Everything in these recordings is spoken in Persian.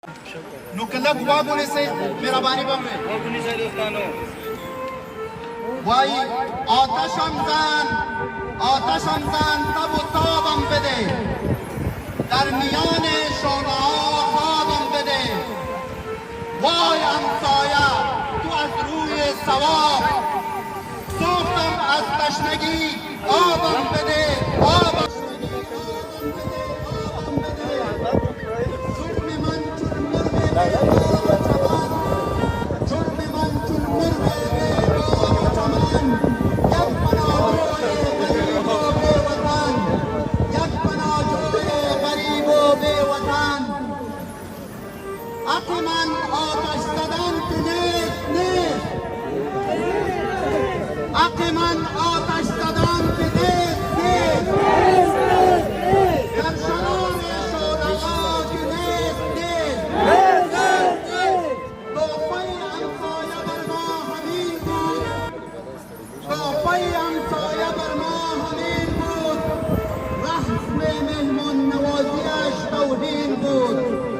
نکله گواه سے مهربانی بمه وای آتشم زن تب و تابم بده در میان شعله ها خوابم بده وای همسایه تو از روی ثواب سوختم از تشنگی آبم بده آبم من آتش زدن تو نیست حق من آتش زدن تو نیست در شرار شورها که نیست تحفه همسایه بر ما همین بود تحفه همسایه بر ما همین بود رسم مهمان نوازیش توهین بود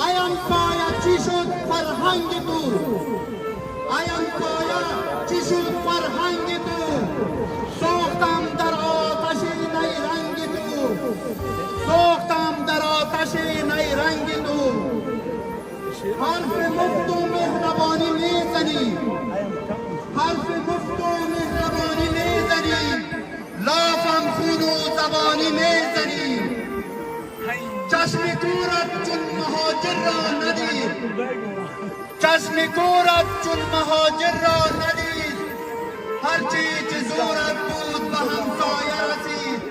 ای همسایه چی شد فرهنگ تو ای همسایه چی شد فرهنگ تو سوختم در آتش نیرنگ تو سوختم در آتش نیرنگ تو حرف مفت و مهربانی میزنی حرف مفت و مهربانی میزنی لافم خون و زبانی میزنی چشم کورت چون مهاجر را ندید چشم کورت چون مهاجر را ندید هرچی که زورت بود به همسایه رسید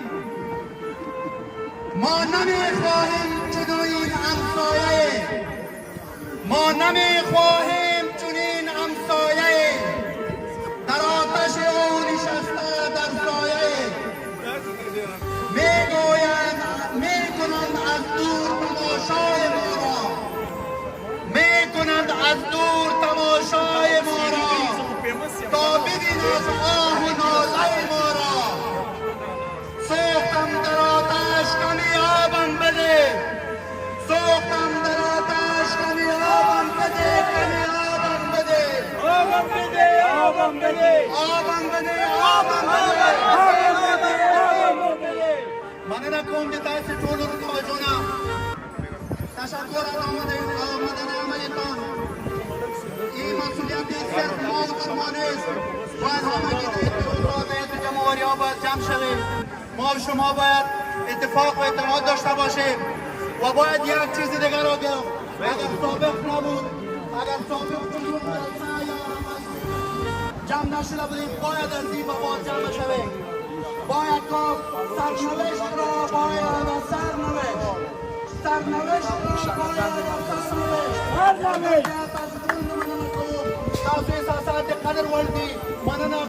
ما نمیخواهیم چنین همسایه ما نمیخواهیم چنین همسایه در آتش او نشسته در سایه میگویند میکنند از دور تماشای ما را میکنند از دور تماشای ما را تا ببین از آه و ناله ما را سوختم در آتش کمی آبم بده سوختم در آتش کمی آبم بده کمی آبم بده آبم بده آبم بده آبم بده آبم بده من نکوم که تایسی طول رو توجهونه تشکر از آمدن همه‌تان این مسئولیت صرف ما و شما نیست باید همگی در جمهوری ها باید جمع شویم ما و شما باید اتفاق و اتحاد داشته باشیم و باید یک چیز دیگر را بگم اگر سابق نبود اگر سابق جمهور جمع نشده بودیم باید از این بابا جمع شویم باید گفت سرنوشت را باید سرنوشت را باید سرنوشت توسعه سیاست قدر ولدی مننه